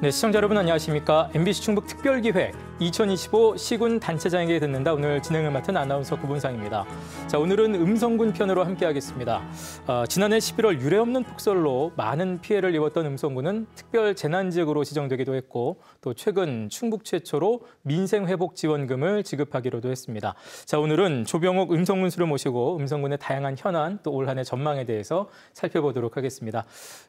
네, 시청자 여러분 안녕하십니까? MBC 충북 특별기획 2025 시군 단체장에게 듣는다. 오늘 진행을 맡은 아나운서 구본상입니다. 자, 오늘은 음성군 편으로 함께하겠습니다. 지난해 11월 유례 없는 폭설로 많은 피해를 입었던 음성군은 특별 재난지역으로 지정되기도 했고 또 최근 충북 최초로 민생회복지원금을 지급하기로도 했습니다. 자, 오늘은 조병옥 음성군수를 모시고 음성군의 다양한 현안 또 올 한 해 전망에 대해서 살펴보도록 하겠습니다.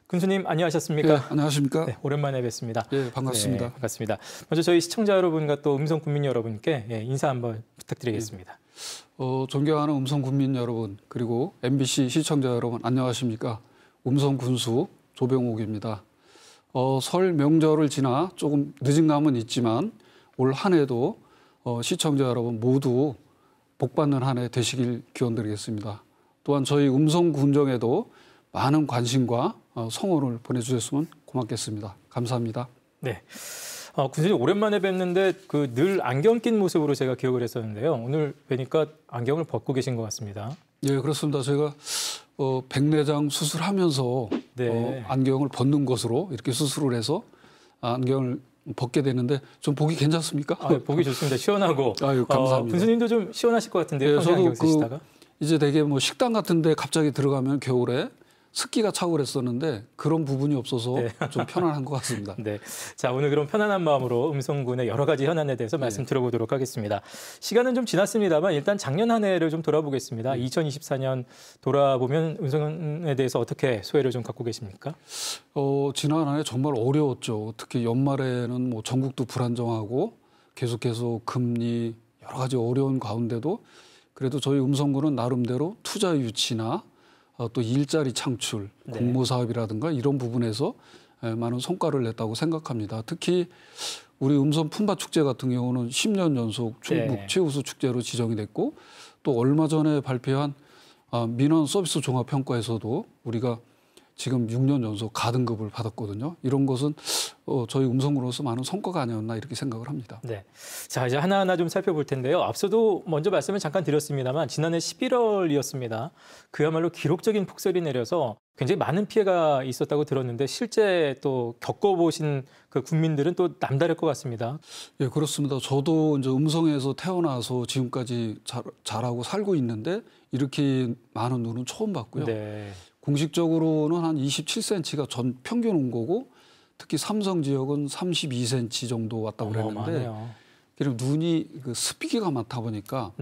군수님 안녕하셨습니까? 네, 안녕하십니까? 네, 오랜만에 뵙습니다. 네, 반갑습니다. 네, 반갑습니다. 먼저 저희 시청자 여러분과 또 음성 국민 여러분께 인사 한번 부탁드리겠습니다. 존경하는 음성 국민 여러분 그리고 MBC 시청자 여러분 안녕하십니까? 음성 군수 조병옥입니다. 설 명절을 지나 조금 늦은 감은 있지만 올 한 해도 시청자 여러분 모두 복 받는 한 해 되시길 기원드리겠습니다. 또한 저희 음성 군정에도 많은 관심과 성원을 보내주셨으면 고맙겠습니다. 감사합니다. 네, 군수님 오랜만에 뵙는데 늘 안경 낀 모습으로 제가 기억을 했었는데요. 오늘 뵈니까 안경을 벗고 계신 것 같습니다. 네, 그렇습니다. 제가 백내장 수술하면서 네. 안경을 벗는 것으로 이렇게 수술을 해서 안경을 벗게 되는데 좀 보기 괜찮습니까? 보기 좋습니다. 시원하고. 아유, 감사합니다. 군수님도 좀 시원하실 것 같은데요. 네, 평소에 안경 쓰시다가. 이제 되게 뭐 식당 같은데 갑자기 들어가면 겨울에 습기가 차고 그랬었는데 그런 부분이 없어서 네. 좀 편안한 것 같습니다. 네, 자 오늘 그럼 편안한 마음으로 음성군의 여러 가지 현안에 대해서 말씀 들어보도록 하겠습니다. 시간은 좀 지났습니다만 일단 작년 한 해를 좀 돌아보겠습니다. 2024년 돌아보면 음성군에 대해서 어떻게 소회를 좀 갖고 계십니까? 지난 한 해 정말 어려웠죠. 특히 연말에는 뭐 전국도 불안정하고 계속해서 금리 여러 가지 어려운 가운데도 그래도 저희 음성군은 나름대로 투자 유치나 또 일자리 창출, 공모 사업이라든가 이런 부분에서 많은 성과를 냈다고 생각합니다. 특히 우리 음성 품바 축제 같은 경우는 10년 연속 충북 최우수 축제로 지정이 됐고 또 얼마 전에 발표한 민원 서비스 종합 평가에서도 우리가 지금 6년 연속 가등급을 받았거든요. 이런 것은 저희 음성군으로서 많은 성과가 아니었나 이렇게 생각을 합니다. 네, 자 이제 하나하나 좀 살펴볼 텐데요. 앞서도 먼저 말씀을 잠깐 드렸습니다만 지난해 11월이었습니다. 그야말로 기록적인 폭설이 내려서 굉장히 많은 피해가 있었다고 들었는데 실제 또 겪어보신 그 국민들은 또 남다를 것 같습니다. 예, 그렇습니다. 저도 이제 음성에서 태어나서 지금까지 자라고 살고 있는데 이렇게 많은 눈은 처음 봤고요. 네. 공식적으로는 한 27cm가 전 평균 온 거고 특히 삼성 지역은 32cm 정도 왔다고 그랬는데 그리고 눈이 습기가 많다 보니까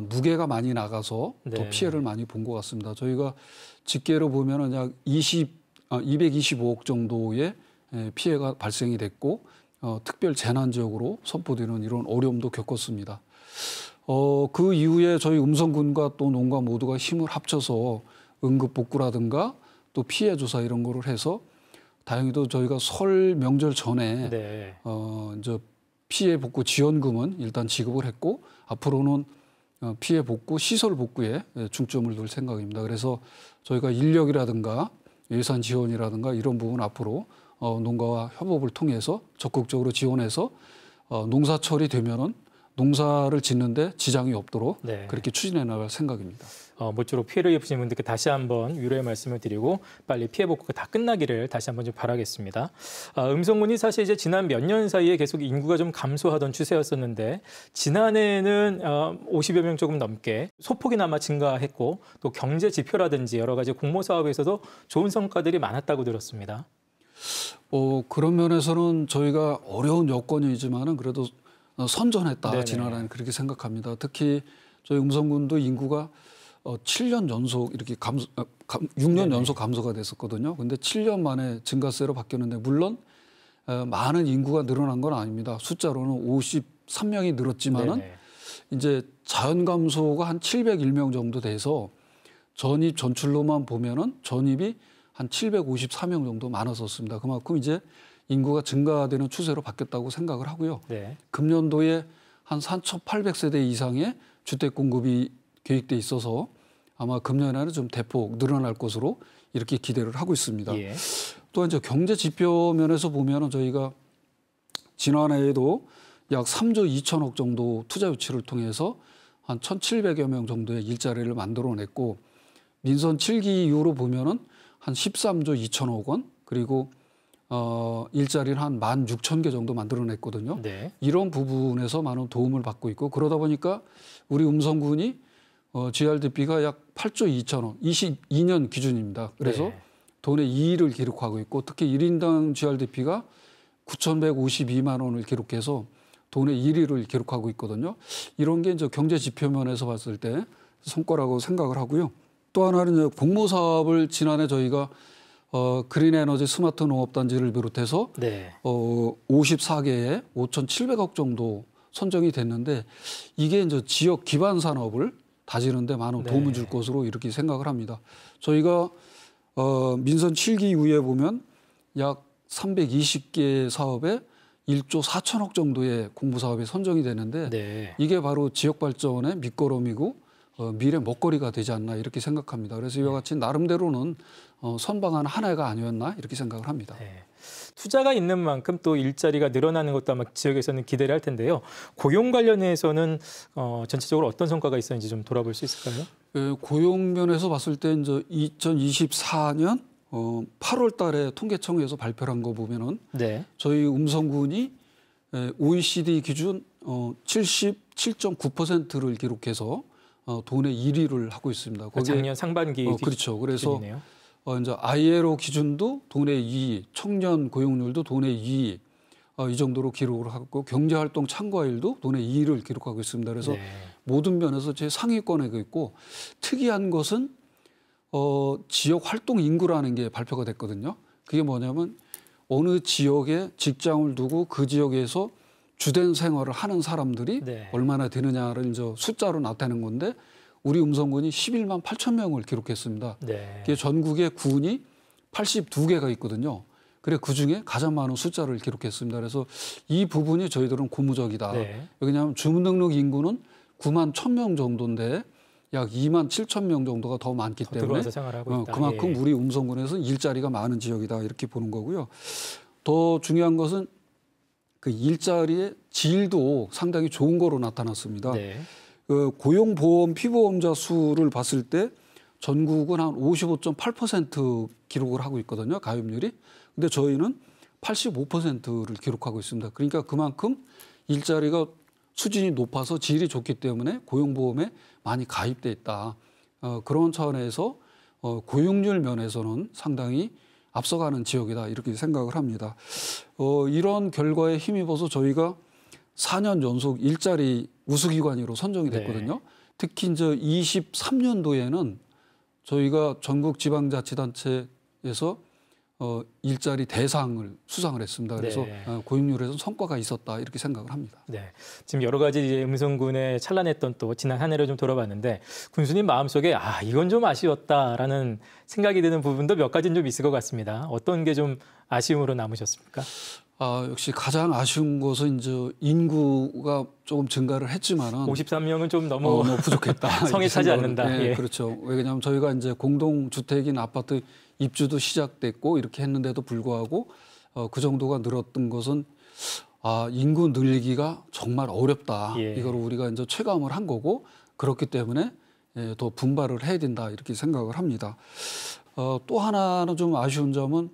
무게가 많이 나가서 더 피해를 많이 본 것 같습니다. 저희가 집계로 보면은 약 225억 정도의 피해가 발생이 됐고 특별 재난 지역으로 선포되는 이런 어려움도 겪었습니다. 그 이후에 저희 음성군과 또 농가 모두가 힘을 합쳐서 응급복구라든가 또 피해 조사 이런 거를 해서 다행히도 저희가 설 명절 전에 이제 피해 복구 지원금은 일단 지급을 했고 앞으로는 피해 복구 시설 복구에 중점을 둘 생각입니다. 그래서 저희가 인력이라든가 예산 지원이라든가 이런 부분 앞으로 농가와 협업을 통해서 적극적으로 지원해서 농사철이 되면은 농사를 짓는데 지장이 없도록 그렇게 추진해 나갈 생각입니다. 모쪼록 피해를 입으신 분들께 다시 한번 위로의 말씀을 드리고 빨리 피해 복구가 다 끝나기를 다시 한번 좀 바라겠습니다. 음성군이 사실 이제 지난 몇 년 사이에 계속 인구가 좀 감소하던 추세였었는데 지난해에는 50여 명 조금 넘게 소폭이나마 증가했고 또 경제 지표라든지 여러 가지 공모 사업에서도 좋은 성과들이 많았다고 들었습니다. 그런 면에서는 저희가 어려운 여건이지만은 그래도 선전했다 지난해는 그렇게 생각합니다. 특히 저희 음성군도 인구가 7년 연속 이렇게 6년 연속 감소가 됐었거든요. 근데 7년 만에 증가세로 바뀌었는데 물론 많은 인구가 늘어난 건 아닙니다. 숫자로는 53명이 늘었지만은 이제 자연 감소가 한 701명 정도 돼서 전입 전출로만 보면은 전입이 한 754명 정도 많았었습니다. 그만큼 이제 인구가 증가되는 추세로 바뀌었다고 생각을 하고요. 금년도에 한 4,800세대 이상의 주택 공급이 계획돼 있어서 아마 금년에는 좀 대폭 늘어날 것으로 이렇게 기대를 하고 있습니다. 또 이제 경제 지표 면에서 보면은 저희가 지난해에도 약 3조 2천억 정도 투자 유치를 통해서 한 1,700여 명 정도의 일자리를 만들어냈고 민선 7기 이후로 보면은 한 13조 2천억 원 그리고 일자리를 한 16,000개 정도 만들어냈거든요. 네. 이런 부분에서 많은 도움을 받고 있고 그러다 보니까 우리 음성군이 GRDP가 약 8조 2천억, 22년 기준입니다. 그래서 네. 돈의 2위를 기록하고 있고 특히 1인당 GRDP가 9,152만 원을 기록해서 돈의 1위를 기록하고 있거든요. 이런 게 이제 경제 지표면에서 봤을 때 성과라고 생각을 하고요. 또 하나는 이제 공모 사업을 지난해 저희가 그린 에너지 스마트 농업단지를 비롯해서 네. 54개에 5,700억 정도 선정이 됐는데 이게 이제 지역 기반 산업을 다지는데 많은 도움을 줄 것으로 이렇게 생각을 합니다. 저희가 민선 7기 이후에 보면 약 320개 사업에 1조 4천억 정도의 공부 사업이 선정이 되는데 네. 이게 바로 지역 발전의 밑거름이고 미래 먹거리가 되지 않나 이렇게 생각합니다. 그래서 이와 같이 나름대로는 선방한 한 해가 아니었나 이렇게 생각을 합니다. 네. 투자가 있는 만큼 또 일자리가 늘어나는 것도 아마 지역에서는 기대를 할 텐데요. 고용 관련해서는 전체적으로 어떤 성과가 있었는지 좀 돌아볼 수 있을까요? 고용 면에서 봤을 때 이제 2024년 8월 달에 통계청에서 발표한 거 보면은 네. 저희 음성군이 OECD 기준 77.9%를 기록해서 돈의 1위를 하고 있습니다. 거기에 작년 상반기 그렇죠. 그래서 기준이네요. 이제 ILO 기준도 돈의 2위, 청년 고용률도 돈의 2위 이 정도로 기록을 하고 경제활동 참가율도 돈의 2위를 기록하고 있습니다. 그래서 모든 면에서 제 상위권에 있고 특이한 것은 지역 활동 인구라는 게 발표가 됐거든요. 그게 뭐냐면 어느 지역에 직장을 두고 그 지역에서 주된 생활을 하는 사람들이 얼마나 되느냐를 이제 숫자로 나타내는 건데 우리 음성군이 11만 8천 명을 기록했습니다. 그게 전국에 군이 82개가 있거든요. 그래 그중에 가장 많은 숫자를 기록했습니다. 그래서 이 부분이 저희들은 고무적이다. 왜냐하면 주민등록 인구는 9만 1,000명 정도인데 약 2만 7천 명 정도가 더 많기 때문에 그만큼 우리 음성군에서는 일자리가 많은 지역이다 이렇게 보는 거고요. 더 중요한 것은 그 일자리의 질도 상당히 좋은 거로 나타났습니다. 그 고용보험 피보험자 수를 봤을 때 전국은 한 55.8% 기록을 하고 있거든요. 가입률이. 근데 저희는 85%를 기록하고 있습니다. 그러니까 그만큼 일자리가 수준이 높아서 질이 좋기 때문에 고용보험에 많이 가입돼 있다. 그런 차원에서 고용률 면에서는 상당히 앞서가는 지역이다 이렇게 생각을 합니다. 이런 결과에 힘입어서 저희가 4년 연속 일자리 우수기관으로 선정이 됐거든요. 특히 이제 23년도에는 저희가 전국 지방자치단체에서 일자리 대상을 수상을 했습니다. 그래서 고용률에서 성과가 있었다 이렇게 생각을 합니다. 지금 여러 가지 이제 음성군의 찬란했던 또 지난 한 해를 좀 돌아봤는데 군수님 마음속에 이건 좀 아쉬웠다라는 생각이 드는 부분도 몇 가지는 좀 있을 것 같습니다. 어떤 게 좀 아쉬움으로 남으셨습니까? 역시 가장 아쉬운 것은 이제 인구가 조금 증가를 했지만은 53명은 좀 너무 부족했다. 성에 차지 않는다. 그렇죠. 왜냐하면 저희가 이제 공동주택인 아파트 입주도 시작됐고 이렇게 했는데도 불구하고 그 정도가 늘었던 것은 인구 늘리기가 정말 어렵다. 이걸 우리가 이제 체감을 한 거고 그렇기 때문에 더 분발을 해야 된다 이렇게 생각을 합니다. 또 하나는 좀 아쉬운 점은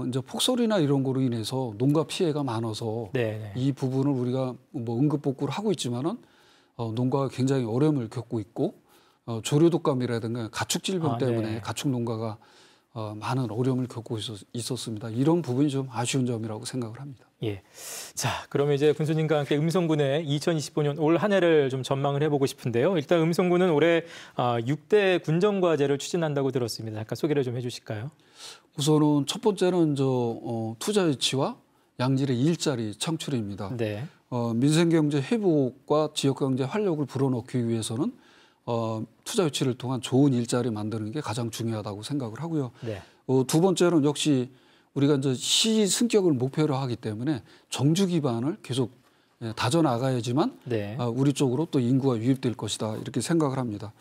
이제 폭설이나 이런 거로 인해서 농가 피해가 많아서 이 부분을 우리가 뭐 응급복구를 하고 있지만은 농가가 굉장히 어려움을 겪고 있고 조류독감이라든가 가축 질병 때문에 가축 농가가 많은 어려움을 겪고 있었습니다. 이런 부분이 좀 아쉬운 점이라고 생각을 합니다. 자, 그러면 이제 군수님과 함께 음성군의 2025년 올 한 해를 좀 전망을 해보고 싶은데요. 일단 음성군은 올해 6대 군정과제를 추진한다고 들었습니다. 잠깐 소개를 좀 해주실까요? 우선은 첫 번째는 투자 유치와 양질의 일자리 창출입니다. 민생경제 회복과 지역경제 활력을 불어넣기 위해서는 투자 유치를 통한 좋은 일자리 만드는 게 가장 중요하다고 생각을 하고요. 두 번째는 역시 우리가 이제 시 승격을 목표로 하기 때문에 정주 기반을 계속 다져나가야지만 우리 쪽으로 또 인구가 유입될 것이다 이렇게 생각을 합니다.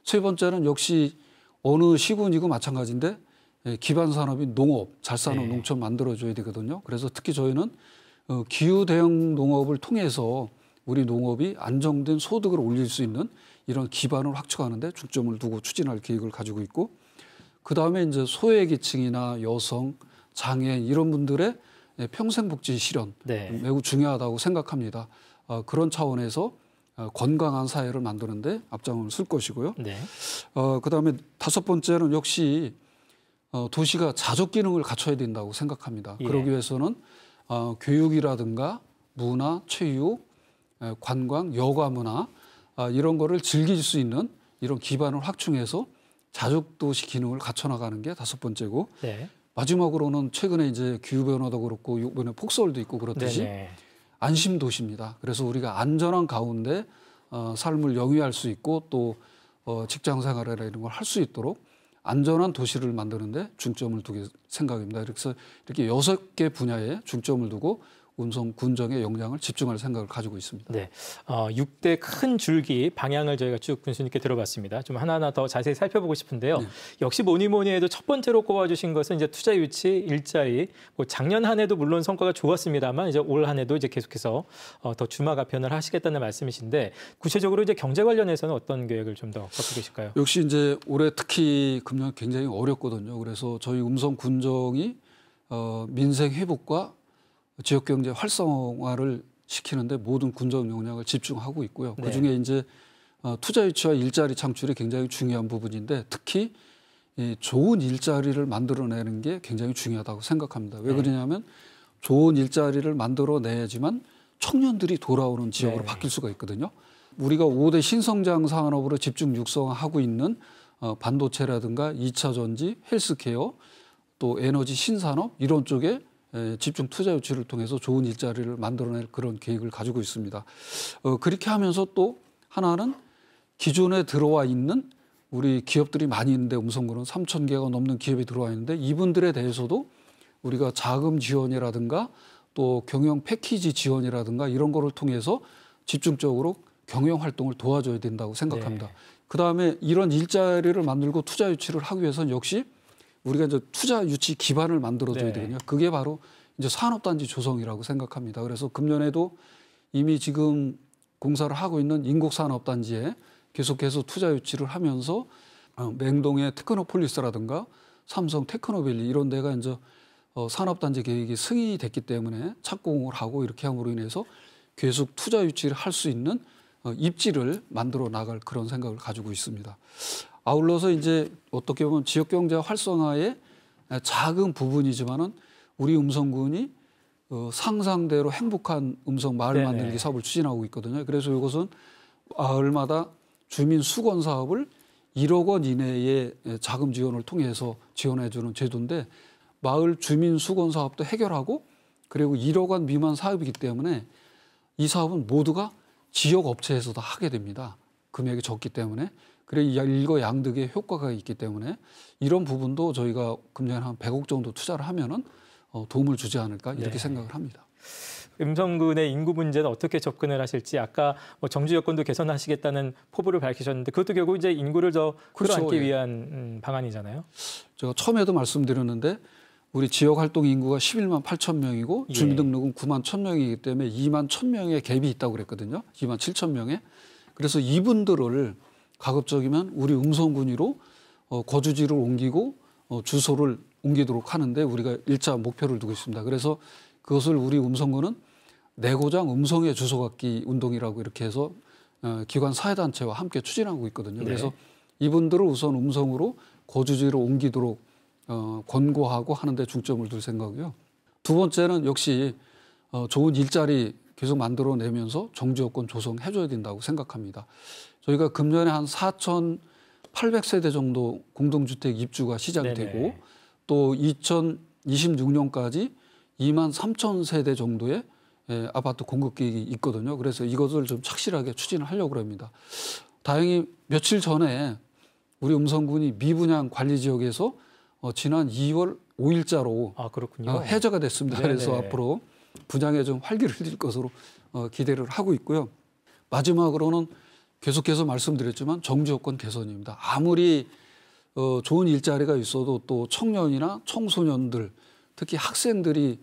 세 번째는 역시 어느 시군이고 마찬가지인데 기반 산업인 농업, 잘사는 농촌 만들어줘야 되거든요. 그래서 특히 저희는 기후 대응 농업을 통해서 우리 농업이 안정된 소득을 올릴 수 있는 이런 기반을 확충하는 데 중점을 두고 추진할 계획을 가지고 있고 그다음에 이제 소외계층이나 여성, 장애인 이런 분들의 평생복지 실현 네. 매우 중요하다고 생각합니다. 그런 차원에서 건강한 사회를 만드는데 앞장을 쓸 것이고요. 네. 그다음에 다섯 번째는 역시 도시가 자족 기능을 갖춰야 된다고 생각합니다. 예. 그러기 위해서는 교육이라든가 문화, 체육, 관광, 여가 문화 이런 거를 즐길 수 있는 이런 기반을 확충해서 자족 도시 기능을 갖춰 나가는 게 다섯 번째고 네. 마지막으로는 최근에 이제 기후 변화도 그렇고 이번에 폭설도 있고 그렇듯이 네네. 안심 도시입니다. 그래서 우리가 안전한 가운데 삶을 영위할 수 있고 또 직장 생활이나 이런 걸 할 수 있도록 안전한 도시를 만드는데 중점을 두게 생각입니다. 그래서 이렇게 6개 분야에 중점을 두고 음성 군정의 역량을 집중할 생각을 가지고 있습니다. 네, 6대 큰 줄기 방향을 저희가 쭉 군수님께 들어봤습니다. 좀 하나하나 더 자세히 살펴보고 싶은데요. 네. 역시 뭐니 해도 첫 번째로 꼽아주신 것은 이제 투자 유치, 일자리. 뭐 작년 한 해도 물론 성과가 좋았습니다만 이제 올 한 해도 이제 계속해서 더 주마 가편을 하시겠다는 말씀이신데 구체적으로 이제 경제 관련해서는 어떤 계획을 좀 더 갖고 계실까요? 역시 이제 올해 특히 금년 굉장히 어렵거든요. 그래서 저희 음성 군정이 민생 회복과 지역 경제 활성화를 시키는데 모든 군정 역량을 집중하고 있고요. 네. 그중에 이제 투자 유치와 일자리 창출이 굉장히 중요한 부분인데 특히 이 좋은 일자리를 만들어내는 게 굉장히 중요하다고 생각합니다. 왜 그러냐면 좋은 일자리를 만들어내야지만 청년들이 돌아오는 지역으로 바뀔 수가 있거든요. 우리가 5대 신성장 산업으로 집중 육성하고 있는 반도체라든가 2차 전지, 헬스케어, 또 에너지 신산업 이런 쪽에 집중 투자 유치를 통해서 좋은 일자리를 만들어낼 그런 계획을 가지고 있습니다. 그렇게 하면서 또 하나는 기존에 들어와 있는 우리 기업들이 많이 있는데 음성군은 3,000개가 넘는 기업이 들어와 있는데 이분들에 대해서도 우리가 자금 지원이라든가 또 경영 패키지 지원이라든가 이런 거를 통해서 집중적으로 경영 활동을 도와줘야 된다고 생각합니다. 네. 그다음에 이런 일자리를 만들고 투자 유치를 하기 위해서는 역시 우리가 이제 투자 유치 기반을 만들어줘야 되거든요. 그게 바로 이제 산업단지 조성이라고 생각합니다. 그래서 금년에도 이미 지금 공사를 하고 있는 인국산업단지에 계속해서 투자 유치를 하면서 맹동의 테크노폴리스라든가 삼성 테크노밸리 이런 데가 이제 산업단지 계획이 승인이 됐기 때문에 착공을 하고 이렇게 함으로 인해서 계속 투자 유치를 할 수 있는 입지를 만들어 나갈 그런 생각을 가지고 있습니다. 아울러서 이제 어떻게 보면 지역 경제 활성화의 작은 부분이지만은 우리 음성군이 상상대로 행복한 음성 마을 만들기 사업을 추진하고 있거든요. 그래서 이것은 마을마다 주민 수건 사업을 1억 원 이내의 자금 지원을 통해서 지원해 주는 제도인데 마을 주민 수건 사업도 해결하고 그리고 1억 원 미만 사업이기 때문에 이 사업은 모두가 지역 업체에서도 하게 됩니다. 금액이 적기 때문에. 그래 일거양득의 효과가 있기 때문에 이런 부분도 저희가 금년에 한 100억 정도 투자를 하면은 도움을 주지 않을까 이렇게 생각을 합니다. 음성군의 인구 문제는 어떻게 접근을 하실지 아까 뭐 정주 여건도 개선하시겠다는 포부를 밝히셨는데 그것도 결국 이제 인구를 더 끌어안기 위한 방안이잖아요. 제가 처음에도 말씀드렸는데 우리 지역 활동 인구가 11만 8천 명이고 주민등록은 9만 1천 명이기 때문에 2만 1천 명의 갭이 있다고 그랬거든요. 2만 7천 명에. 그래서 이분들을 가급적이면 우리 음성군위로 거주지를 옮기고 주소를 옮기도록 하는데 우리가 1차 목표를 두고 있습니다. 그래서 그것을 우리 음성군은 내고장 음성의 주소 갖기 운동이라고 이렇게 해서 기관 사회단체와 함께 추진하고 있거든요. 그래서 이분들을 우선 음성으로 거주지로 옮기도록 권고하고 하는 데 중점을 둘 생각이고요. 두 번째는 역시 좋은 일자리 계속 만들어내면서 정지여건 조성해줘야 된다고 생각합니다. 저희가 금년에 한 4,800세대 정도 공동주택 입주가 시작이 되고 또 2026년까지 2만 3천 세대 정도의 아파트 공급 계획이 있거든요. 그래서 이것을 좀 착실하게 추진을 하려고 합니다. 다행히 며칠 전에 우리 음성군이 미분양 관리 지역에서 지난 2월 5일자로 해제가 됐습니다. 그래서 앞으로 분양에 좀 활기를 띨 것으로 기대를 하고 있고요. 마지막으로는 계속해서 말씀드렸지만 정지여건 개선입니다. 아무리 좋은 일자리가 있어도 또 청년이나 청소년들 특히 학생들이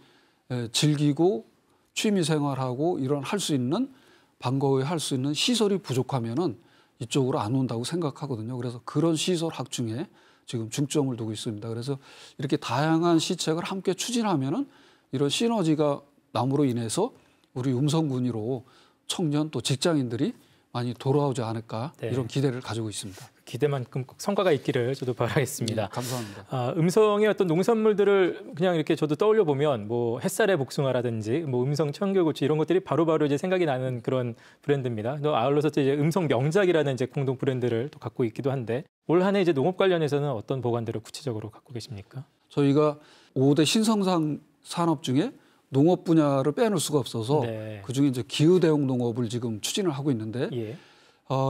즐기고 취미생활하고 이런 할 수 있는 방과후에 할 수 있는 시설이 부족하면은 이쪽으로 안 온다고 생각하거든요. 그래서 그런 시설 확충에 지금 중점을 두고 있습니다. 그래서 이렇게 다양한 시책을 함께 추진하면은 이런 시너지가 남으로 인해서 우리 음성군위로 청년 또 직장인들이 많이 돌아오지 않을까 네. 이런 기대를 가지고 있습니다. 기대만큼 꼭 성과가 있기를 저도 바라겠습니다. 네, 감사합니다. 음성의 어떤 농산물들을 그냥 이렇게 저도 떠올려 보면 뭐 햇살의 복숭아라든지 뭐 음성 청귤고추 이런 것들이 바로바로 이제 생각이 나는 그런 브랜드입니다. 또 아울러서 이제 음성 명작이라는 이제 공동 브랜드를 또 갖고 있기도 한데 올 한 해 이제 농업 관련해서는 어떤 보관들을 구체적으로 갖고 계십니까? 저희가 5대 신성장 산업 중에 농업 분야를 빼놓을 수가 없어서 네. 그중에 이제 기후 대응 농업을 지금 추진을 하고 있는데 예.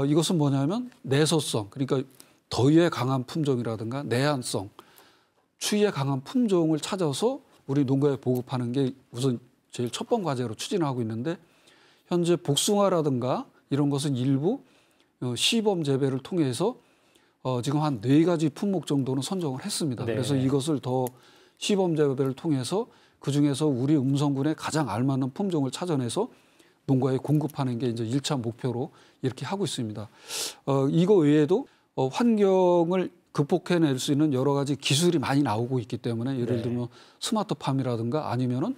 이것은 뭐냐면 내소성 그러니까 더위에 강한 품종이라든가 내한성, 추위에 강한 품종을 찾아서 우리 농가에 보급하는 게 우선 제일 첫 번 과제로 추진하고 있는데 현재 복숭아라든가 이런 것은 일부 시범 재배를 통해서 지금 한 4가지 품목 정도는 선정을 했습니다. 네. 그래서 이것을 더 시범 재배를 통해서 그중에서 우리 음성군에 가장 알맞는 품종을 찾아내서 농가에 공급하는 게 이제 1차 목표로 이렇게 하고 있습니다. 이거 외에도 환경을 극복해낼 수 있는 여러 가지 기술이 많이 나오고 있기 때문에 예를 들면 스마트팜이라든가 아니면은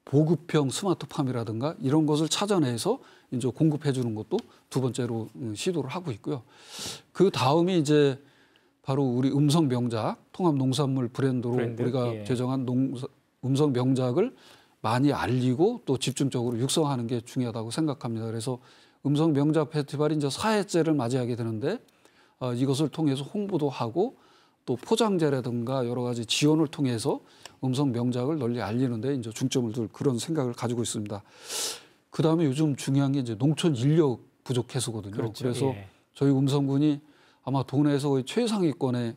보급형 스마트팜이라든가 이런 것을 찾아내서 이제 공급해 주는 것도 두 번째로 시도를 하고 있고요. 그 다음이 이제 바로 우리 음성 명작 통합 농산물 브랜드로 우리가 예. 제정한 음성 명작을 많이 알리고 또 집중적으로 육성하는 게 중요하다고 생각합니다. 그래서 음성 명작 페스티벌이 이제 4회째를 맞이하게 되는데 이것을 통해서 홍보도 하고 또 포장재라든가 여러 가지 지원을 통해서 음성 명작을 널리 알리는 데 이제 중점을 둘 그런 생각을 가지고 있습니다. 그다음에 요즘 중요한 게 이제 농촌 인력 부족 해소거든요. 그렇죠. 그래서 예. 저희 음성군이 아마 도내에서 거의 최상위권의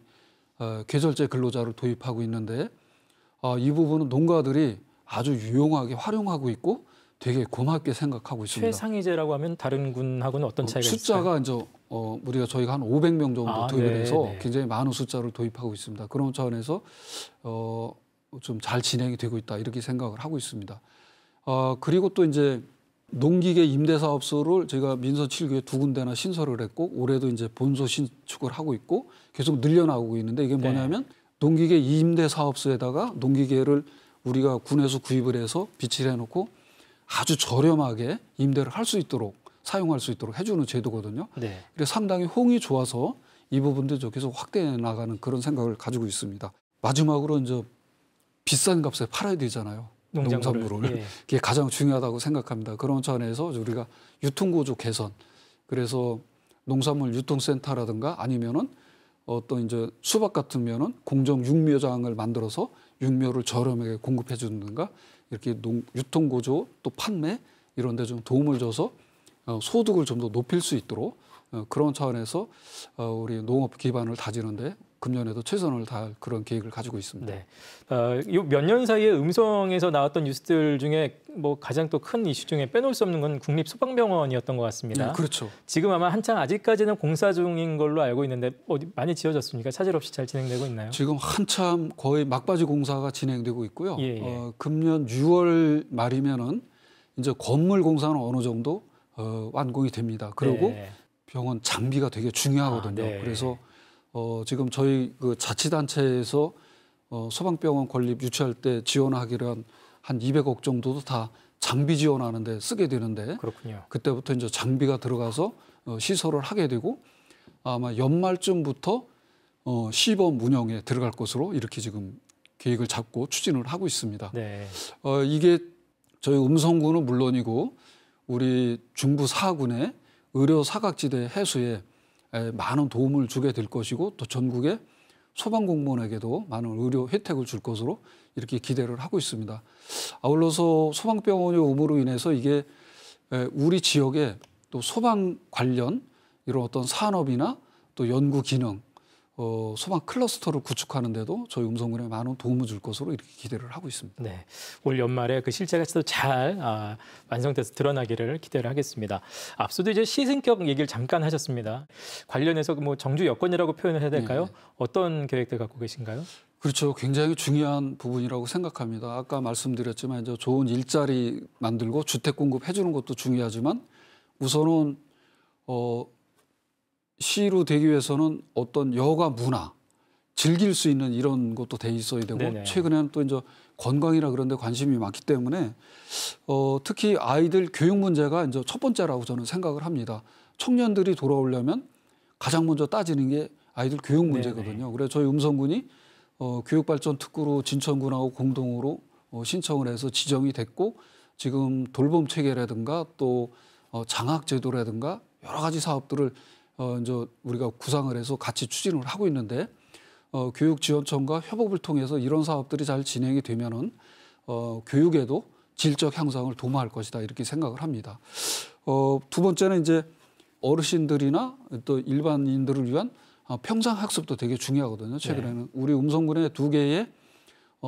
계절제 근로자를 도입하고 있는데 이 부분은 농가들이 아주 유용하게 활용하고 있고 되게 고맙게 생각하고 있습니다. 최상위제라고 하면 다른 군하고는 어떤 차이가 있을까요? 숫자가 이제 저희가 한 500명 정도 도입을 해서 굉장히 많은 숫자를 도입하고 있습니다. 그런 차원에서 좀 잘 진행이 되고 있다 이렇게 생각을 하고 있습니다. 그리고 또 이제 농기계 임대사업소를 제가 민서 7구에 2군데나 신설을 했고 올해도 이제 본소 신축을 하고 있고 계속 늘려나가고 있는데 이게 뭐냐면 농기계 임대사업소에다가 농기계를 우리가 군에서 구입을 해서 비치를 해놓고 아주 저렴하게 임대를 할 수 있도록 사용할 수 있도록 해주는 제도거든요. 네. 그래서 상당히 호응이 좋아서 이 부분도 계속 확대해 나가는 그런 생각을 가지고 있습니다. 마지막으로 이제 비싼 값에 팔아야 되잖아요. 농산물을. 예. 그게 가장 중요하다고 생각합니다. 그런 차원에서 우리가 유통구조 개선. 그래서 농산물 유통센터라든가 아니면은 어떤 이제 수박 같으면은 공정 육묘장을 만들어서 육묘를 저렴하게 공급해 주는가 이렇게 유통구조 또 판매 이런 데 좀 도움을 줘서 소득을 좀 더 높일 수 있도록 그런 차원에서 우리 농업 기반을 다지는데 금년에도 최선을 다할 그런 계획을 가지고 있습니다. 네. 몇 년 사이에 음성에서 나왔던 뉴스들 중에 뭐 가장 또 큰 이슈 중에 빼놓을 수 없는 건 국립소방병원이었던 것 같습니다. 네, 그렇죠. 지금 아마 한창 아직까지는 공사 중인 걸로 알고 있는데 어디 많이 지어졌습니까? 차질 없이 잘 진행되고 있나요? 지금 한참 거의 막바지 공사가 진행되고 있고요. 예. 금년 6월 말이면은 이제 건물 공사는 어느 정도 완공이 됩니다. 그리고 네. 병원 장비가 되게 중요하거든요. 네. 그래서 지금 저희 그 자치단체에서 소방병원 건립 유치할 때 지원하기로 한 200억 정도도 다 장비 지원하는데 쓰게 되는데 그렇군요. 그때부터 이제 장비가 들어가서 시설을 하게 되고 아마 연말쯤부터 시범 운영에 들어갈 것으로 이렇게 지금 계획을 잡고 추진을 하고 있습니다. 네. 이게 저희 음성군은 물론이고 우리 중부 4군의 의료 사각지대 해소에 많은 도움을 주게 될 것이고 또 전국의 소방공무원에게도 많은 의료 혜택을 줄 것으로 이렇게 기대를 하고 있습니다. 아울러서 소방병원의 의무로 인해서 이게 우리 지역에 또 소방 관련 이런 어떤 산업이나 또 연구 기능, 소방 클러스터를 구축하는 데도 저희 음성군에 많은 도움을 줄 것으로 이렇게 기대를 하고 있습니다. 네, 올 연말에 그 실체가 또 잘 완성돼서 드러나기를 기대를 하겠습니다. 앞서도 이제 시승격 얘기를 잠깐 하셨습니다. 관련해서 뭐 정주 여건이라고 표현을 해야 될까요? 네. 어떤 계획들 갖고 계신가요? 그렇죠. 굉장히 중요한 부분이라고 생각합니다. 아까 말씀드렸지만 이제 좋은 일자리 만들고 주택 공급해 주는 것도 중요하지만 우선은 시로 되기 위해서는 어떤 여가 문화 즐길 수 있는 이런 것도 돼 있어야 되고 네네. 최근에는 또 이제 건강이나 그런 데 관심이 많기 때문에 특히 아이들 교육 문제가 이제 첫 번째라고 저는 생각을 합니다. 청년들이 돌아오려면 가장 먼저 따지는 게 아이들 교육 문제거든요. 네네. 그래서 저희 음성군이 교육발전특구로 진천군하고 공동으로 신청을 해서 지정이 됐고 지금 돌봄 체계라든가 또 장학제도라든가 여러 가지 사업들을 이제 우리가 구상을 해서 같이 추진을 하고 있는데 교육지원청과 협업을 통해서 이런 사업들이 잘 진행이 되면은 교육에도 질적 향상을 도모할 것이다 이렇게 생각을 합니다. 두 번째는 이제 어르신들이나 또 일반인들을 위한 평생학습도 되게 중요하거든요. 최근에는 우리 음성군에 2개의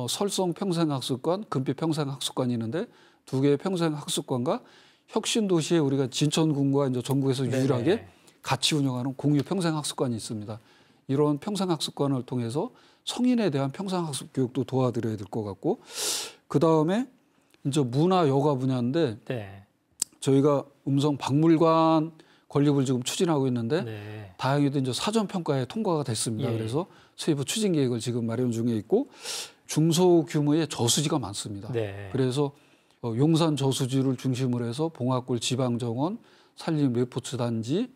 설성 평생학습관, 금빛 평생학습관이 있는데 2개의 평생학습관과 혁신도시에 우리가 진천군과 이제 전국에서 유일하게 같이 운영하는 공유 평생학습관이 있습니다. 이런 평생학습관을 통해서 성인에 대한 평생학습 교육도 도와드려야 될 것 같고 그 다음에 이제 문화 여가 분야인데 저희가 음성 박물관 건립을 지금 추진하고 있는데 다행히도 이제 사전 평가에 통과가 됐습니다. 그래서 세부 추진 계획을 지금 마련 중에 있고 중소규모의 저수지가 많습니다. 그래서 용산 저수지를 중심으로 해서 봉화골 지방정원, 산림 레포츠 단지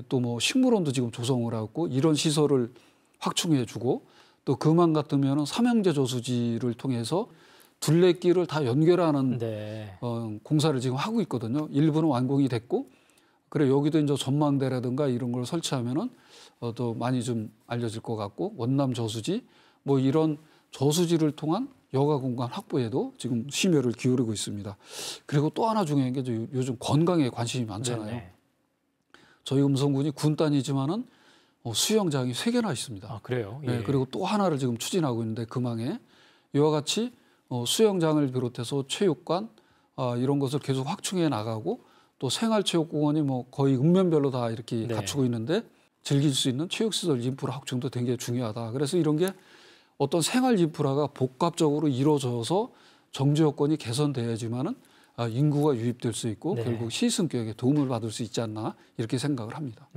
또 뭐 식물원도 지금 조성을 하고 이런 시설을 확충해주고 또 그만 같으면은 삼형제 저수지를 통해서 둘레길을 다 연결하는 공사를 지금 하고 있거든요. 일부는 완공이 됐고 그래 여기도 이제 전망대라든가 이런 걸 설치하면은 더 많이 좀 알려질 것 같고 원남 저수지 뭐 이런 저수지를 통한 여가 공간 확보에도 지금 심혈을 기울이고 있습니다. 그리고 또 하나 중요한 게 요즘 건강에 관심이 많잖아요. 저희 음성군이 군단이지만은 수영장이 3개나 있습니다. 아, 그래요? 네, 그리고 또 하나를 지금 추진하고 있는데 금왕에 이와 같이 수영장을 비롯해서 체육관 이런 것을 계속 확충해 나가고 또 생활체육공원이 뭐 거의 읍면별로 다 이렇게 갖추고 있는데 즐길 수 있는 체육시설 인프라 확충도 되게 중요하다. 그래서 이런 게 어떤 생활 인프라가 복합적으로 이루어져서 정주 여건이 개선돼야지만은 인구가 유입될 수 있고 결국 시승교육에 도움을 받을 수 있지 않나 이렇게 생각을 합니다.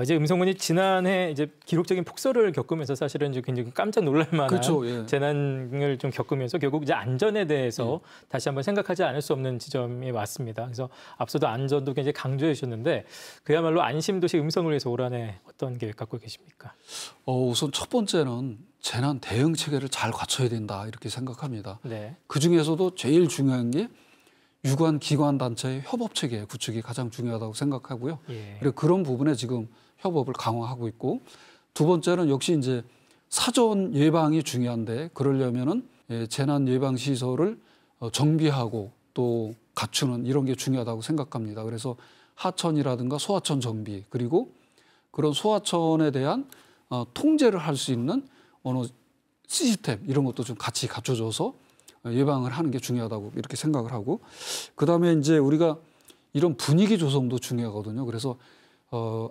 이제 음성군이 지난해 이제 기록적인 폭설을 겪으면서 사실은 이제 굉장히 깜짝 놀랄만한 그렇죠. 재난을 좀 겪으면서 결국 이제 안전에 대해서 다시 한번 생각하지 않을 수 없는 지점이 왔습니다. 그래서 앞서도 안전도 굉장히 강조해 주셨는데 그야말로 안심도시 음성을 위해서 올 한해 어떤 계획 갖고 계십니까? 우선 첫 번째는 재난 대응 체계를 잘 갖춰야 된다 이렇게 생각합니다. 그 중에서도 제일 중요한 게 유관 기관 단체의 협업 체계 구축이 가장 중요하다고 생각하고요. 그리고 그런 부분에 지금 협업을 강화하고 있고 두 번째는 역시 이제 사전 예방이 중요한데 그러려면은 재난 예방 시설을 정비하고 또 갖추는 이런 게 중요하다고 생각합니다. 그래서 하천이라든가 소하천 정비 그리고 그런 소하천에 대한 통제를 할 수 있는 어느 시스템 이런 것도 좀 같이 갖춰줘서 예방을 하는 게 중요하다고 이렇게 생각을 하고 그다음에 이제 우리가 이런 분위기 조성도 중요하거든요. 그래서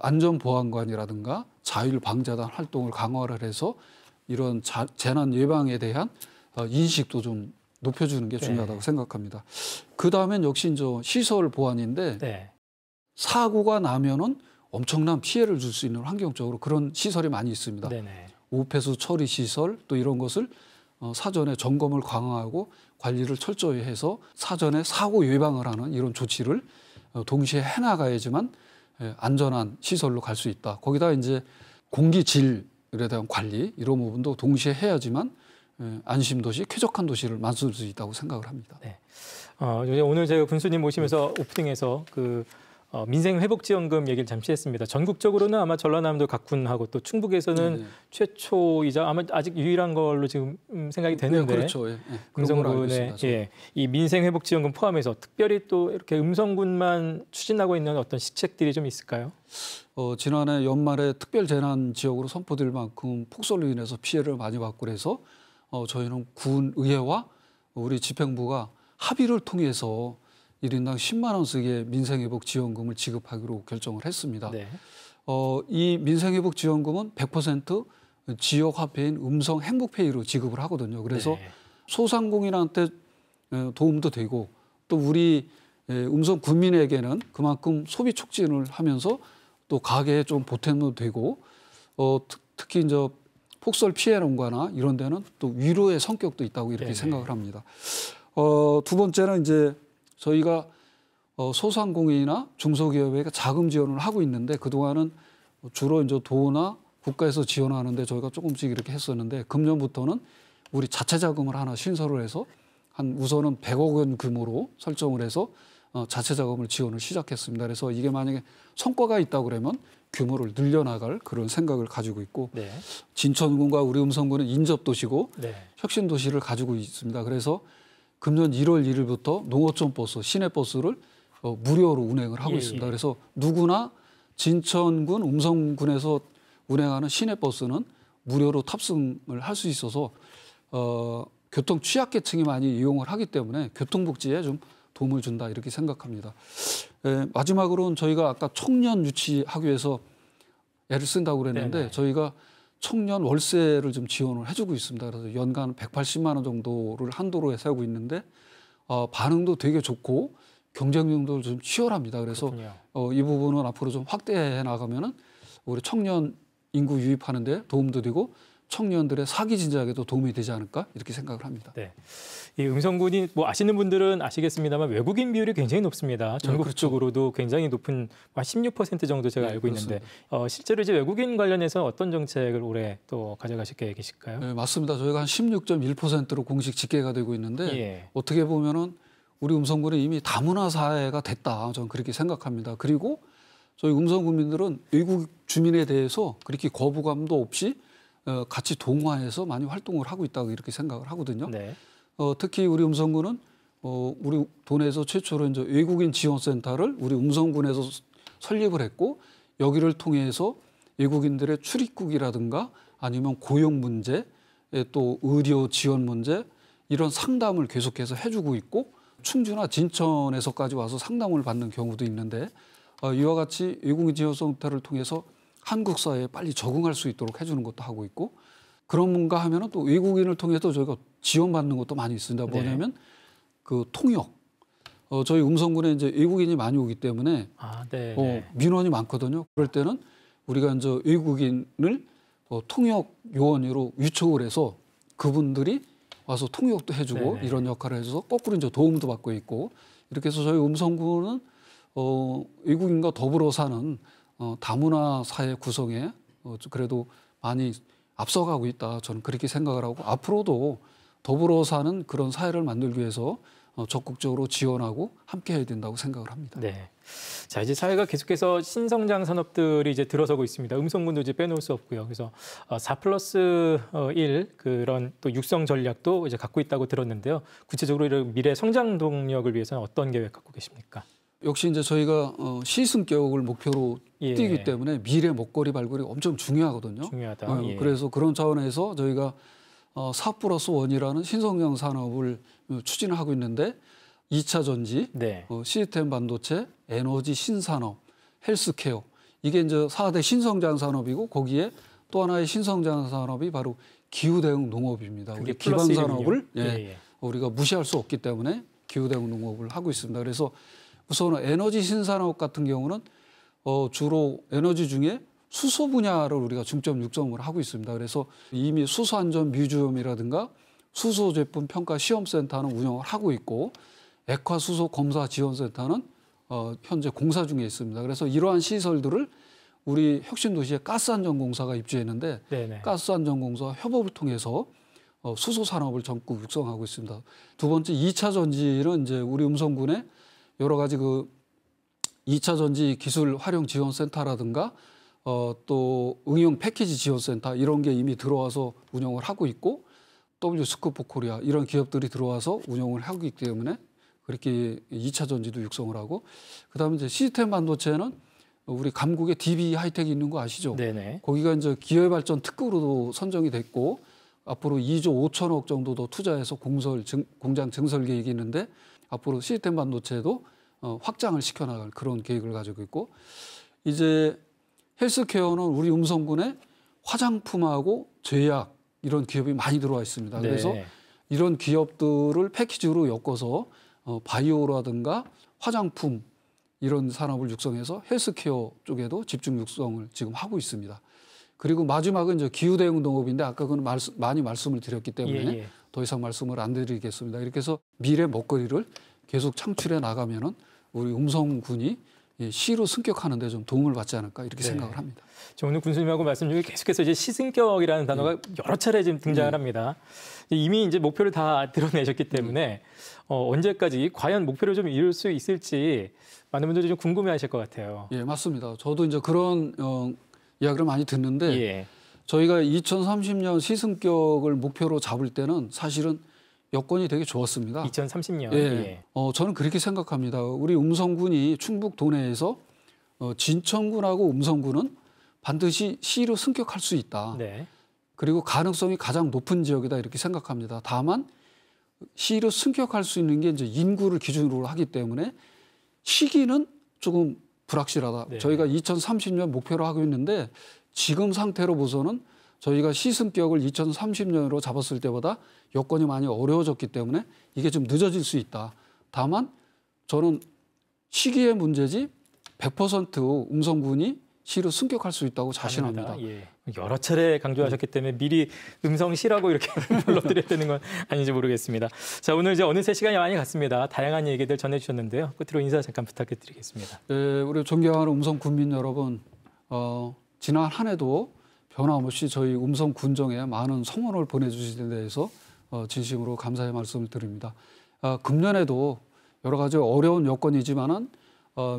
안전보안관이라든가 자율방재단 활동을 강화를 해서 이런 재난 예방에 대한 인식도 좀 높여주는 게 중요하다고 생각합니다. 그다음엔 역시 이제 시설 보안인데 사고가 나면은 엄청난 피해를 줄 수 있는 환경적으로 그런 시설이 많이 있습니다. 우폐수 처리 시설 또 이런 것을 사전에 점검을 강화하고 관리를 철저히 해서 사전에 사고 예방을 하는 이런 조치를 동시에 해나가야지만 안전한 시설로 갈 수 있다. 거기다 이제 공기질에 대한 관리 이런 부분도 동시에 해야지만 안심도시, 쾌적한 도시를 만들 수 있다고 생각을 합니다. 오늘 제가 군수님 모시면서 오프닝에서 민생회복지원금 얘기를 잠시 했습니다. 전국적으로는 아마 전라남도 각군하고 또 충북에서는 최초이자 아마 아직 유일한 걸로 지금 생각이 되는데 그렇죠. 음성군의 이 민생회복지원금 포함해서 특별히 또 이렇게 음성군만 추진하고 있는 어떤 시책들이 좀 있을까요? 지난해 연말에 특별재난지역으로 선포될 만큼 폭설로 인해서 피해를 많이 받고 그래서 저희는 군의회와 우리 집행부가 합의를 통해서 1인당 10만 원씩의 민생회복지원금을 지급하기로 결정을 했습니다. 이 민생회복지원금은 100% 지역화폐인 음성행복페이로 지급을 하거든요. 그래서 소상공인한테 도움도 되고 또 우리 음성 군민에게는 그만큼 소비 촉진을 하면서 또 가게에 좀 보탬도 되고 특히 이제 폭설 피해 농가나 이런 데는 또 위로의 성격도 있다고 이렇게 생각을 합니다. 두 번째는 이제 저희가 소상공인이나 중소기업에게 자금 지원을 하고 있는데 그동안은 주로 이제 도나 국가에서 지원하는데 저희가 조금씩 이렇게 했었는데 금년부터는 우리 자체 자금을 하나 신설을 해서 한 우선은 100억 원 규모로 설정을 해서 자체 자금을 지원을 시작했습니다. 그래서 이게 만약에 성과가 있다고 그러면 규모를 늘려나갈 그런 생각을 가지고 있고 네. 진천군과 우리 음성군은 인접도시고 네. 혁신도시를 가지고 있습니다. 그래서 금년 1월 1일부터 농어촌 버스, 시내버스를 무료로 운행을 하고 있습니다. 그래서 누구나 진천군, 음성군에서 운행하는 시내버스는 무료로 탑승을 할 수 있어서 교통 취약계층이 많이 이용을 하기 때문에 교통복지에 좀 도움을 준다 이렇게 생각합니다. 마지막으로는 저희가 아까 청년 유치하기 위해서 애를 쓴다고 그랬는데 네네. 저희가 청년 월세를 좀 지원을 해주고 있습니다. 그래서 연간 180만 원 정도를 한도로 세우고 있는데 반응도 되게 좋고 경쟁력도 좀 치열합니다. 그래서 이 부분은 앞으로 좀 확대해 나가면은 우리 청년 인구 유입하는 데 도움도 되고 청년들의 사기 진작에도 도움이 되지 않을까 이렇게 생각을 합니다. 네. 이 음성군이 뭐 아시는 분들은 아시겠습니다만 외국인 비율이 굉장히 높습니다. 전국적으로도 굉장히 높은 한 16% 정도 제가 알고 있는데 실제로 이제 외국인 관련해서 어떤 정책을 올해 또 가져가실 계획이실까요? 네, 맞습니다. 저희가 한 16.1%로 공식 집계가 되고 있는데 어떻게 보면은 우리 음성군이 이미 다문화 사회가 됐다. 저는 그렇게 생각합니다. 그리고 저희 음성 국민들은 외국 주민에 대해서 그렇게 거부감도 없이 같이 동화해서 많이 활동을 하고 있다고 이렇게 생각을 하거든요. 네. 특히 우리 음성군은 우리 도내에서 최초로 이제 외국인 지원센터를 우리 음성군에서 설립을 했고 여기를 통해서 외국인들의 출입국이라든가 아니면 고용 문제, 또 의료 지원 문제 이런 상담을 계속해서 해주고 있고 충주나 진천에서까지 와서 상담을 받는 경우도 있는데 이와 같이 외국인 지원센터를 통해서 한국 사회에 빨리 적응할 수 있도록 해주는 것도 하고 있고 그런가 하면은 또 외국인을 통해서 저희가 지원받는 것도 많이 있습니다. 뭐냐면 그 통역. 저희 음성군에 이제 외국인이 많이 오기 때문에 민원이 많거든요. 그럴 때는 우리가 이제 외국인을 통역 요원으로 위촉을 해서 그분들이 와서 통역도 해주고 이런 역할을 해줘서 거꾸로 이제 도움도 받고 있고 이렇게 해서 저희 음성군은 외국인과 더불어 사는 다문화 사회 구성에 그래도 많이 앞서가고 있다. 저는 그렇게 생각을 하고 앞으로도 더불어 사는 그런 사회를 만들기 위해서 적극적으로 지원하고 함께 해야 된다고 생각을 합니다. 네. 자, 이제 사회가 계속해서 신성장 산업들이 이제 들어서고 있습니다. 음성군도 이제 빼놓을 수 없고요. 그래서 4+1 그런 또 육성 전략도 이제 갖고 있다고 들었는데요. 구체적으로 이런 미래 성장 동력을 위해서는 어떤 계획 갖고 계십니까? 역시 이제 저희가 시승격을 목표로 뛰기 때문에 미래 먹거리 발굴이 엄청 중요하거든요. 중요하다. 그래서 그런 차원에서 저희가 4+1이라는 신성장 산업을 추진을 하고 있는데 2차 전지, 시스템 반도체, 에너지 신산업, 헬스케어 이게 이제 4대 신성장 산업이고 거기에 또 하나의 신성장 산업이 바로 기후 대응 농업입니다. 우리 기반 산업을 우리가 무시할 수 없기 때문에 기후 대응 농업을 하고 있습니다. 그래서 우선 에너지 신산업 같은 경우는 주로 에너지 중에 수소 분야를 우리가 중점 육성을 하고 있습니다. 그래서 이미 수소안전 뮤지엄이라든가 수소 제품 평가 시험센터는 운영을 하고 있고 액화수소 검사 지원센터는 현재 공사 중에 있습니다. 그래서 이러한 시설들을 우리 혁신도시에 가스안전공사가 입주했는데 가스안전공사 협업을 통해서 수소 산업을 전국 육성하고 있습니다. 두 번째 2차 전지는 이제 우리 음성군에 여러 가지 그 2차 전지 기술 활용 지원센터라든가 또 응용 패키지 지원센터 이런 게 이미 들어와서 운영을 하고 있고 W스코프 코리아 이런 기업들이 들어와서 운영을 하고 있기 때문에 그렇게 2차 전지도 육성을 하고 그다음에 이제 시스템 반도체는 우리 감국에 DB 하이텍이 있는 거 아시죠? 네네. 거기가 이제 기회발전 특구로도 선정이 됐고 앞으로 2조 5천억 정도 더 투자해서 공장 증설 계획이 있는데 앞으로 시스템 반도체도 확장을 시켜나갈 그런 계획을 가지고 있고 이제 헬스케어는 우리 음성군에 화장품하고 제약 이런 기업이 많이 들어와 있습니다. 그래서 이런 기업들을 패키지로 엮어서 바이오라든가 화장품 이런 산업을 육성해서 헬스케어 쪽에도 집중 육성을 지금 하고 있습니다. 그리고 마지막은 이제 기후대응 농업인데 아까 그건 많이 말씀을 드렸기 때문에 더 이상 말씀을 안 드리겠습니다. 이렇게 해서 미래 먹거리를 계속 창출해 나가면은 우리 음성군이 시로 승격하는 데 좀 도움을 받지 않을까 이렇게 생각을 합니다. 오늘 군수님하고 말씀 중에 계속해서 이제 시승격이라는 단어가 여러 차례 지금 등장을 합니다. 이미 이제 목표를 다 드러내셨기 때문에 언제까지 과연 목표를 좀 이룰 수 있을지 많은 분들이 좀 궁금해하실 것 같아요. 예, 맞습니다. 저도 이제 그런 이야기를 많이 듣는데 저희가 2030년 시승격을 목표로 잡을 때는 사실은 여건이 되게 좋았습니다. 2030년. 예. 저는 그렇게 생각합니다. 우리 음성군이 충북 도내에서 진천군하고 음성군은 반드시 시로 승격할 수 있다. 네. 그리고 가능성이 가장 높은 지역이다 이렇게 생각합니다. 다만 시로 승격할 수 있는 게 이제 인구를 기준으로 하기 때문에 시기는 조금 불확실하다. 네. 저희가 2030년 목표로 하고 있는데 지금 상태로 보서는 저희가 시승격을 2030년으로 잡았을 때보다 여건이 많이 어려워졌기 때문에 이게 좀 늦어질 수 있다. 다만 저는 시기의 문제지 100% 음성군이 시로 승격할 수 있다고 자신합니다. 여러 차례 강조하셨기 때문에 미리 음성시라고 이렇게 불러드려야 되는 건 아닌지 모르겠습니다. 자, 오늘 이제 어느새 시간이 많이 갔습니다. 다양한 얘기들 전해주셨는데요. 끝으로 인사 잠깐 부탁드리겠습니다. 네, 우리 존경하는 음성 군민 여러분, 지난 한 해도 변함없이 저희 음성 군정에 많은 성원을 보내주신 데 대해서 진심으로 감사의 말씀을 드립니다. 금년에도 여러 가지 어려운 여건이지만은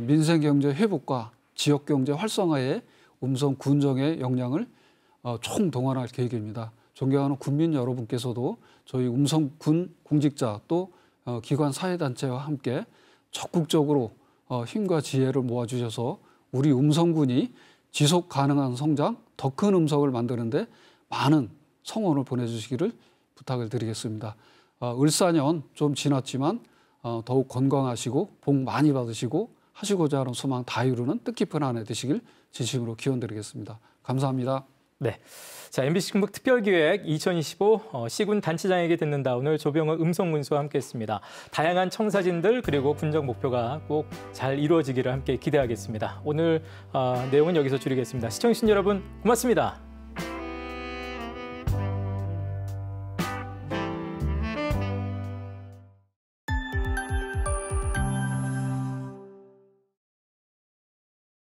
민생 경제 회복과 지역 경제 활성화에 음성 군정의 역량을 총동원할 계획입니다. 존경하는 군민 여러분께서도 저희 음성 군 공직자 또 기관 사회단체와 함께 적극적으로 힘과 지혜를 모아주셔서 우리 음성군이 지속 가능한 성장, 더 큰 음성을 만드는데 많은 성원을 보내주시기를 부탁을 드리겠습니다. 을사년 좀 지났지만 더욱 건강하시고 복 많이 받으시고 하시고자 하는 소망 다 이루는 뜻깊은 한 해 되시길 진심으로 기원드리겠습니다. 감사합니다. 네. 자, MBC 충북 특별기획 2025 시군 단체장에게 듣는다. 오늘 조병헌 음성군수와 함께했습니다. 다양한 청사진들 그리고 군정 목표가 꼭 잘 이루어지기를 함께 기대하겠습니다. 오늘 내용은 여기서 줄이겠습니다. 시청해주신 여러분 고맙습니다.